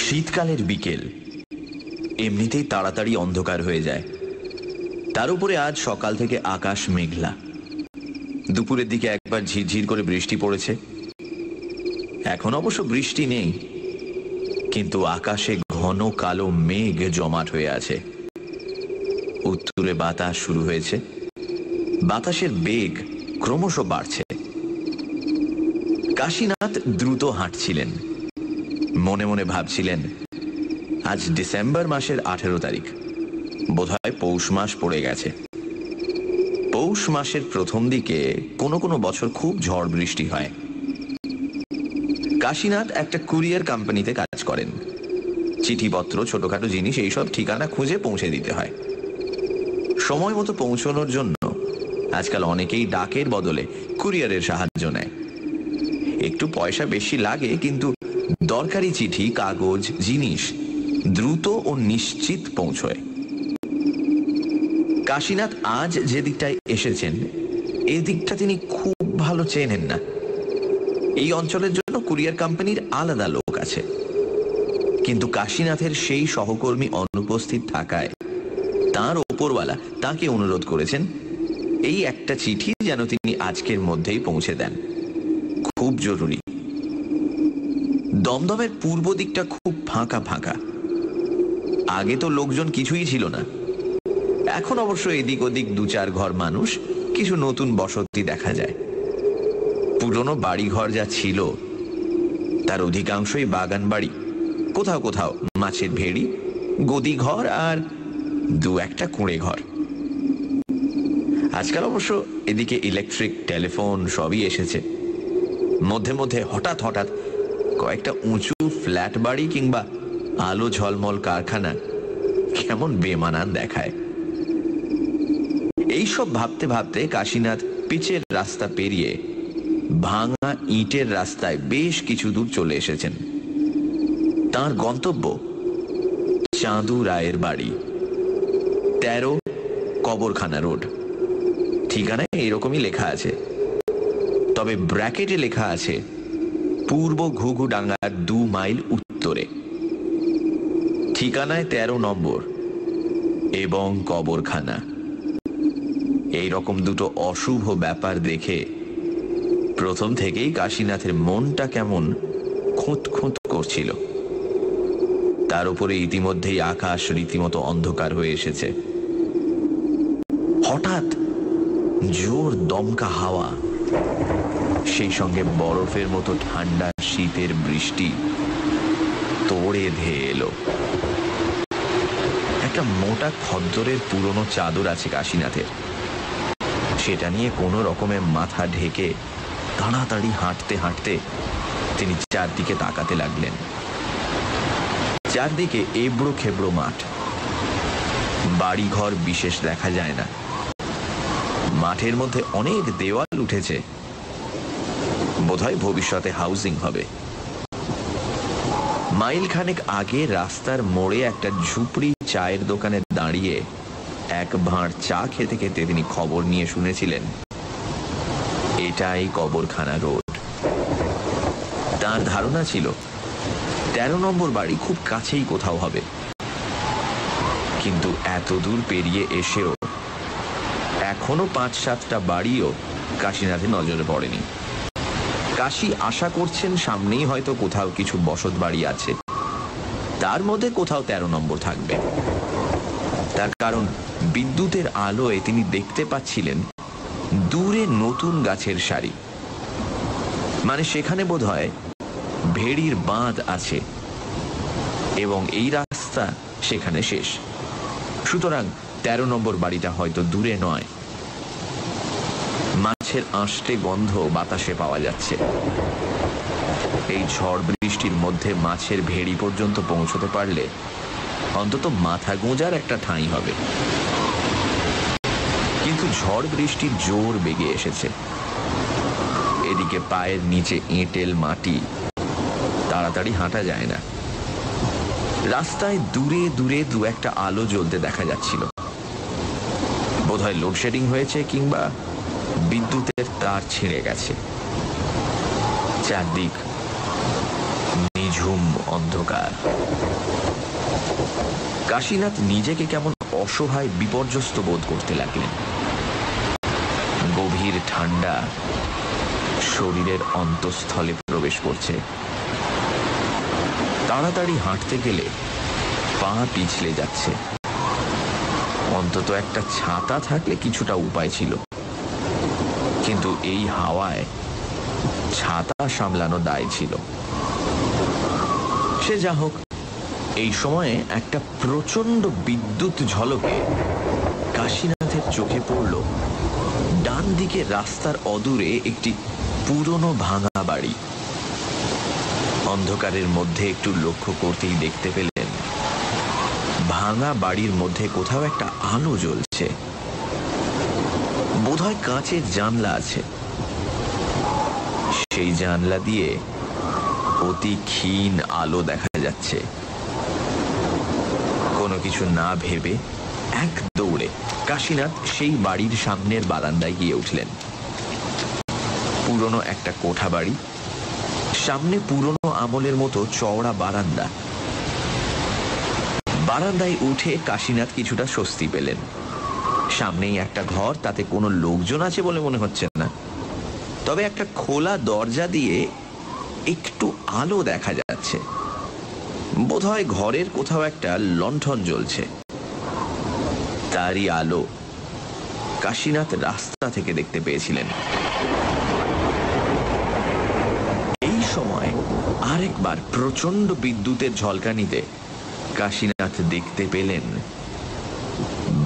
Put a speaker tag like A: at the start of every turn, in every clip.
A: শীতকালের বিকেল এমনিতেই তাড়াতাড়ি অন্ধকার হয়ে যায়। তার উপরে আজ সকাল থেকে আকাশ মেঘলা। দুপুরের দিকে একবার ঝিরঝির করে বৃষ্টি পড়েছে। এখন অবশ্য বৃষ্টি নেই, কিন্তু আকাশে ঘন কালো মেঘ জমাট হয়ে আছে। উত্তুরে বাতাস শুরু হয়েছে। বাতাসের বেগ ক্রমশ বাড়ছে। কাশীনাথ দ্রুত হাঁটছিলেন। মনে মনে ভাবছিলেন, আজ ডিসেম্বর মাসের 18 তারিখ, বোধহয় পৌষ মাস পড়ে গেছে। পৌষ মাসের প্রথম দিকে কোনো কোনো বছর খুব ঝড় বৃষ্টি হয়। কাশীনাথ একটা কুরিয়ার কোম্পানিতে কাজ করেন। চিঠিপত্র, ছোটখাটো জিনিস এইসব ঠিকানা খুঁজে পৌঁছে দিতে হয়। সময় মতো পৌঁছানোর জন্য আজকাল অনেকেই ডাকের বদলে কুরিয়ারের সাহায্য নেয়। একটু পয়সা বেশি লাগে, কিন্তু দরকারি চিঠি, কাগজ, জিনিস দ্রুত ও নিশ্চিত পৌঁছয়। কাশীনাথ আজ যে দিকটায় এসেছেন, এই দিকটা তিনি খুব ভালো চেনেন না। এই অঞ্চলের জন্য কুরিয়ার কোম্পানির আলাদা লোক আছে, কিন্তু কাশীনাথের সেই সহকর্মী অনুপস্থিত থাকায় তার ওপরওয়ালা তাকে অনুরোধ করেছেন এই একটা চিঠি যেন তিনি আজকের মধ্যেই পৌঁছে দেন, খুব জরুরি। দমদমের পূর্ব দিকটা খুব ফাঁকা ফাঁকা। আগে তো লোকজন কিছুই ছিল না। এখন অবশ্য এদিক ওদিক 2-4 ঘর মানুষ, কিছু নতুন বসতি দেখা যায়। পুরনো বাড়িঘর যা ছিল তার অধিকাংশই বাগান বাড়ি, কোথাও কোথাও মাছের ভেড়ি, গদি ঘর আর 2-1টা কুঁড়ে ঘর। আজকাল অবশ্য এদিকে ইলেকট্রিক, টেলিফোন সবই এসেছে। মধ্যে মধ্যে হঠাৎ হঠাৎ কয়েকটা উঁচু ফ্ল্যাট বাড়ি কিংবা আলো ঝলমল কারখানা কেমন বেমানান দেখায়। এইসব ভাবতে ভাবতে কাশীনাথ পিচের রাস্তা পেরিয়ে ভাঙা ইটের রাস্তায় বেশ কিছু দূর চলে এসেছেন। তার গন্তব্য চাঁদু রায়ের বাড়ি, 13 কবরখানা রোড। ঠিকানায় এইরকমই লেখা আছে, তবে ব্র্যাকেটে লেখা আছে পূর্ব ঘুঘুডাঙ্গার 2 মাইল উত্তরে। ঠিকানায় 13 নম্বর এবং কবরখানা। এইরকম দুটো অশুভ ব্যাপার দেখে প্রথম থেকেই কাশীনাথের মনটা কেমন খুঁত খুঁত করছিল। তার উপরে ইতিমধ্যেই আকাশ রীতিমতো অন্ধকার হয়ে এসেছে। হঠাৎ জোর দমকা হাওয়া, সেই সঙ্গে বরফের মতো ঠান্ডা শীতের বৃষ্টি তোড়ে ধেয়ে এলো। একটা মোটা খদ্দরের পুরনো চাদর আছে কাশীনাথের। সেটা নিয়ে কোনো রকমে মাথা ঢেকে তাড়াতাড়ি হাঁটতে হাঁটতে তিনি চারদিকে তাকাতে লাগলেন। চারদিকে এবড়ো খেবড়ো মাঠ, বাড়িঘর বিশেষ দেখা যায় না। মাঠের মধ্যে অনেক দেওয়াল উঠেছে, বোধহয় ভবিষ্যতে হাউজিং হবে। মাইলখানেক আগে রাস্তার মোড়ে একটা ঝুপড়ি চায়ের দোকানে দাঁড়িয়ে এক ভাঁড় চা খেতে খেতে তিনি খবর নিয়ে শুনেছিলেন এটাই কবরখানা রোড। তার ধারণা ছিল 13 নম্বর বাড়ি খুব কাছেই কোথাও হবে, কিন্তু এত দূর পেরিয়ে এসেও এখনো 5-7টা বাড়িও কাশীনাথের নজরে পড়েনি। কাশী আশা করছেন সামনেই হয়তো কোথাও কিছু বসত বাড়ি আছে, তার মধ্যে কোথাও 13 নম্বর থাকবে। তার কারণ বিদ্যুতের আলোয় তিনি দেখতে পাচ্ছিলেন দূরে নতুন গাছের সারি, মানে সেখানে বোধহয় ভেড়ির বাঁধ আছে এবং এই রাস্তা সেখানে শেষ। সুতরাং 13 নম্বর বাড়িটা হয়তো দূরে নয়। মাছের আঁশটে গন্ধ বাতাসে পাওয়া যাচ্ছে। এই ঝড় বৃষ্টির মধ্যে মাছের ভেড়ি পর্যন্ত পৌঁছতে পারলে অন্তত মাথা গোঁজার একটা ঠাঁই হবে। কিন্তু ঝড় বৃষ্টির জোর বেগে এসেছে। এদিকে পায়ের নিচে এঁটেল মাটি, তাড়াতাড়ি হাঁটা যায় না। রাস্তায় দূরে দূরে 2-1টা আলো জ্বলতে দেখা যাচ্ছিল। বোধহয় লোডশেডিং হয়েছে কিংবা বিদ্যুতের তার ছিঁড়ে গেছে। চারদিক নিঝুম অন্ধকার। কাশীনাথ নিজেকে কেমন অসহায় বিপর্যস্ত বোধ করতে লাগলেন। গভীর ঠান্ডা শরীরের অন্তঃস্থলে প্রবেশ করছে। তাড়াতাড়ি হাঁটতে গেলে পা পিছলে যাচ্ছে। অন্তত একটা ছাতা থাকলে কিছুটা উপায় ছিল, কিন্তু এই হাওয়ায় ছাতা সামলানো দায় ছিল। সে যা হোক, এই সময়ে একটা প্রচন্ড বিদ্যুৎ ঝলকে কাশীনাথের চোখে পড়ল ডান দিকে রাস্তার অদূরে একটি পুরনো ভাঙা বাড়ি। অন্ধকারের মধ্যে একটু লক্ষ্য করতেই দেখতে পেলেন ভাঙা বাড়ির মধ্যে কোথাও একটা আলো জ্বলছে। বোধহয় কাঁচের জানলা আছে। সেই জানলা দিয়ে অতি ক্ষীণ আলো দেখা যাচ্ছে। কোনো কিছু না ভেবে এক দৌড়ে কাশীনাথ সেই বাড়ির সামনের বারান্দায় গিয়ে উঠলেন। পুরনো একটা কোঠা বাড়ি, সামনে পুরনো আমলের মতো চওড়া বারান্দা। বারান্দায় উঠে কাশীনাথ কিছুটা স্বস্তি পেলেন। সামনেই একটা ঘর, তাতে কোনো লোকজন আছে বলে মনে হচ্ছে না, তবে একটা খোলা দরজা দিয়ে একটু আলো দেখা যাচ্ছে। বোধহয় ঘরের কোথাও একটা লণ্ঠন জ্বলছে। তারই আলো কাশীনাথ রাস্তা থেকে দেখতে পেয়েছিলেন। এই সময় আরেকবার প্রচন্ড বিদ্যুতের ঝলকানিতে কাশীনাথ দেখতে পেলেন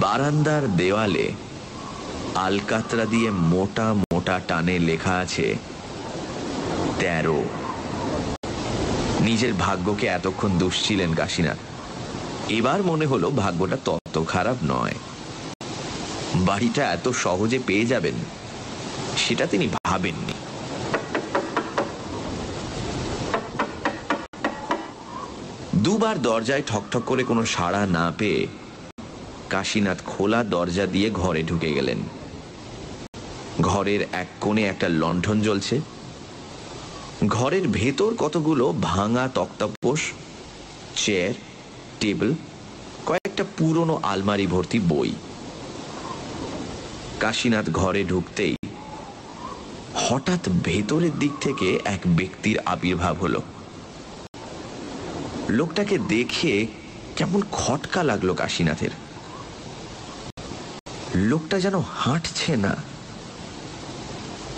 A: বারান্দার দেওয়ালে আলকাতরা দিয়ে মোটা মোটা টানে লেখা আছে 13। নিজের ভাগ্যকে এতক্ষণ দুষছিলেন কাশীনাথ। এবার মনে হলো ভাগ্যটা তত খারাপ নয়। বাড়িটা এত সহজে পেয়ে যাবেন সেটা তিনি ভাবেননি। দুবার দরজায় ঠকঠক করে কোনো সাড়া না পেয়ে কাশীনাথ খোলা দরজা দিয়ে ঘরে ঢুকে গেলেন। ঘরের এক কোণে একটা লণ্ঠন জ্বলছে। ঘরের ভেতর কতগুলো ভাঙা তক্তাপোষ, চেয়ার, টেবিল, কয়েকটা পুরনো আলমারি ভর্তি বই। কাশীনাথ ঘরে ঢুকতেই হঠাৎ ভেতরের দিক থেকে এক ব্যক্তির আবির্ভাব হলো। লোকটাকে দেখে কেমন খটকা লাগলো কাশীনাথের। লোকটা যেন হাঁটছে না,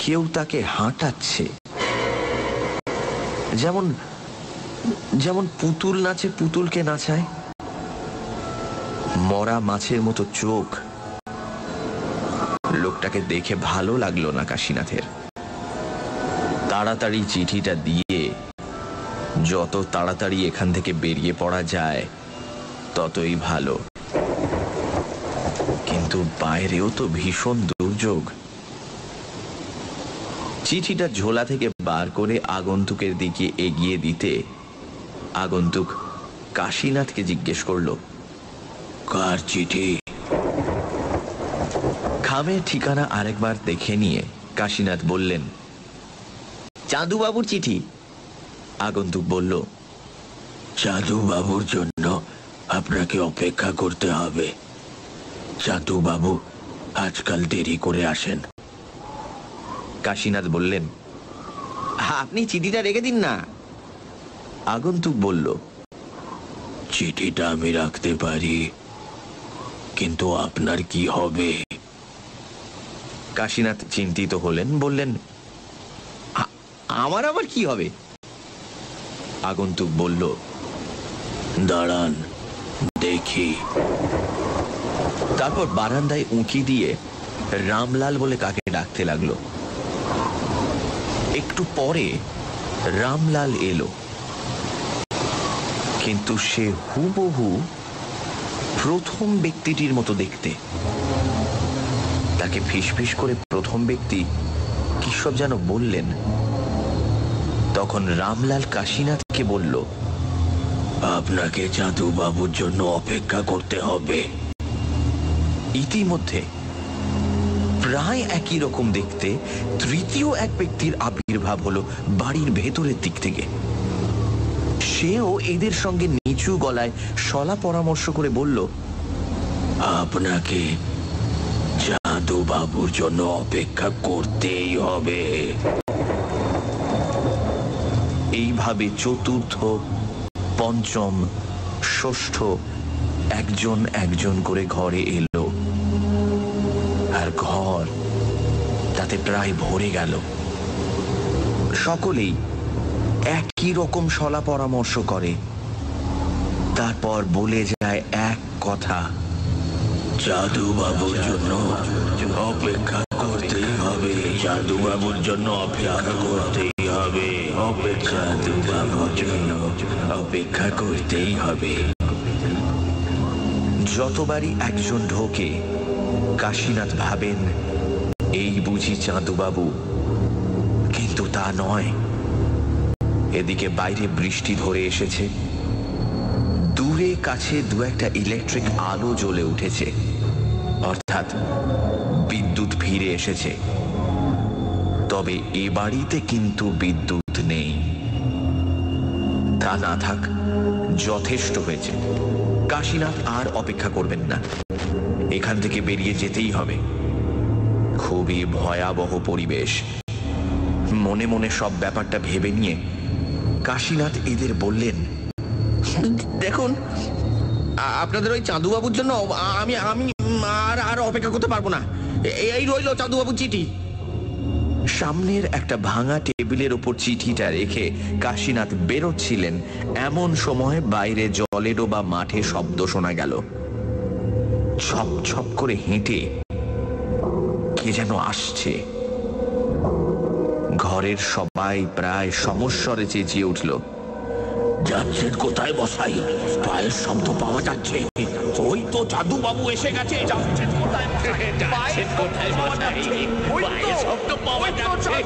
A: কেউ তাকে হাঁটাচ্ছে। যেমন যেমন পুতুল নাচে পুতুলকে নাচায়। মরা মাছের মতো চোখ। লোকটাকে দেখে ভালো লাগলো না কাশীনাথের। তাড়াতাড়ি চিঠিটা দিয়ে যত তাড়াতাড়ি এখান থেকে বেরিয়ে পড়া যায় ততই ভালো। কিন্তু বাইরেও তো ভীষণ দুর্যোগ। চিঠিটা ঝোলা থেকে বার করে আগন্তুকের দিকে এগিয়ে দিতে আগন্তুক কাশীনাথকে জিজ্ঞেস করল, কার চিঠি? খামের ঠিকানা আরেকবার দেখে নিয়ে কাশীনাথ বললেন, চাঁদুবাবুর চিঠি। আগন্তুক বলল, চাঁদুবাবুর জন্য আপনাকে অপেক্ষা করতে হবে। চাঁদুবাবু আজকাল দেরি করে আসেন। কাশীনাথ বললেন, আপনি চিঠিটা রেখে দিন না। আগন্তুক বলল, চিঠিটা আমি রাখতে পারি, কিন্তু আপনার কি হবে? কাশীনাথ চিন্তিত হলেন, বললেন, আমার আবার কি হবে? আগন্তুক বলল, দাঁড়ান দেখি। তারপর বারান্দায় উঁকি দিয়ে রামলাল বলে কাকে ডাকতে লাগলো। একটু পরে রামলাল এলো, কিন্তু সে হুবহু প্রথম ব্যক্তিটির মতো দেখতে। তাকে ফিসফিস করে প্রথম ব্যক্তি কি সব যেন বললেন। তখন রামলাল কাশীনাথকে বলল, আপনাকে চাঁদুবাবুর জন্য অপেক্ষা করতে হবে। ইতিমধ্যে প্রায় একই রকম দেখতে তৃতীয় এক ব্যক্তির আবির্ভাব হলো বাড়ির ভেতরের দিক থেকে। সেও এদের সঙ্গে নিচু গলায় শলা পরামর্শ করে বলল, আপনাকে জাদু বাবুর জন্য অপেক্ষা করতেই হবে। এইভাবে চতুর্থ, পঞ্চম, ষষ্ঠ একজন একজন করে ঘরে এলো, আর ঘর তাতে প্রায় ভরে গেল। সকলেই একই রকম শলা পরামর্শ করে, তারপর বলে যায় এক কথা, জাদু বাবুর জন্য অপেক্ষা করতেই হবে, জাদু বাবুর জন্য অপেক্ষা করতেই হবে, জাদু বাবুর জন্য অপেক্ষা করতেই হবে। যতবারই একজন ঢোকে, কাশীনাথ ভাবেন এই বুঝি চাঁদুবাবু, কিন্তু তা নয়। এদিকে বাইরে বৃষ্টি ধরে এসেছে, দূরে কাছে দু একটা ইলেকট্রিক আলো জ্বলে উঠেছে, অর্থাৎ বিদ্যুৎ ফিরে এসেছে। তবে এ বাড়িতে কিন্তু বিদ্যুৎ নেই। তা না থাক, যথেষ্ট হয়েছে। কাশীনাথ আর অপেক্ষা করবেন না, এখান থেকে বেরিয়ে যেতেই হবে। খুবই ভয়াবহ পরিবেশ। মনে মনে সব ব্যাপারটা ভেবে নিয়ে কাশীনাথ এদের বললেন, দেখুন, আপনাদের ওই চাঁদুবাবুর জন্য আমি আমি আর অপেক্ষা করতে পারবো না। এই রইল চাঁদুবাবুর চিঠি। সামনের একটা ভাঙা টেবিলের ওপর চিঠিটা রেখে কাশীনাথ বেরোচ্ছিলেন, এমন সময় বাইরে জলেরও বা মাঠে শব্দ শোনা গেল। ছপ ছপ করে হেঁটে কে যেন আসছে। ঘরের সবাই প্রায় সমস্বরে চেঁচিয়ে উঠল, যাচ্ছেন কোথায় মশাই? পায়ের শব্দ পাওয়া যাচ্ছে। ওই তো জাদু বাবু এসে গেছে। যাচ্ছেন কোথায় মশাই? পায়ের কোথায় মশাই? পায়ের শব্দ পাওয়া যাচ্ছে।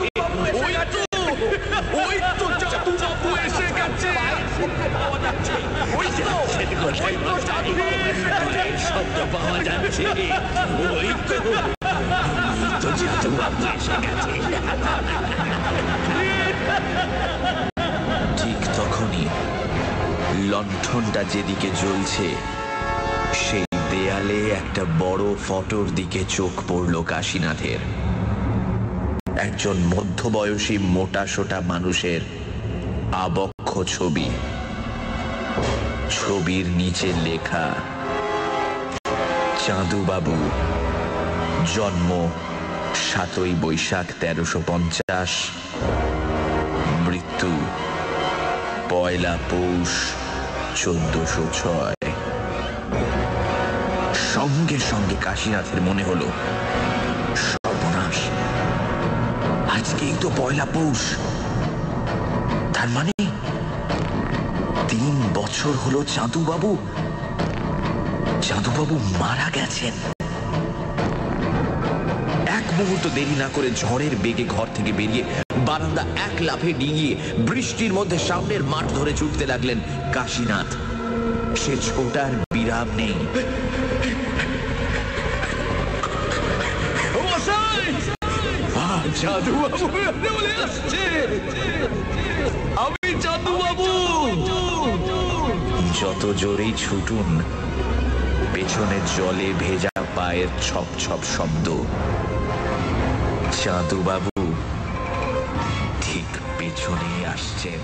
A: ওই তো জাদু বাবু এসে গেছে। পাওয়া যাচ্ছে। ওই যাচ্ছেন কোথায় মশাই? পায়ের শব্দ পাওয়া যাচ্ছে। ওই তো জাদু বাবু এসে গেছে। ঠিক তখনই লণ্ঠনটা যেদিকে জ্বলছে সেই দেয়ালে একটা বড় ফটোর দিকে চোখ পড়ল কাশীনাথের। একজন মধ্যবয়সী মোটাসোটা মানুষের আবক্ষ ছবি। ছবির নিচে লেখা, চাঁদুবাবু, জন্ম ৭ই বৈশাখ ১৩৫০, মৃত্যু ১লা পৌষ ১৪০৬। সঙ্গে সঙ্গে কাশীনাথের মনে হলো, সর্বনাশ, আজকেই তো ১লা পৌষ। তার মানে ৩ বছর হলো চাঁদুবাবু মারা গেছেন। এক মুহূর্ত দেরি না করে ঝড়ের বেগে ঘর থেকে বেরিয়ে বারান্দা এক লাফে ডিঙিয়ে বৃষ্টির মধ্যে সামনের মাঠ ধরে ছুটতে লাগলেন কাশীনাথ। সে ছোটার বিরাম নেই। যত জোরেই ছুটুন, পেছনে জলে ভেজা পায়ের ছপ ছপ শব্দ। চাঁদুবাবু ঠিক পেছনেই আসছেন।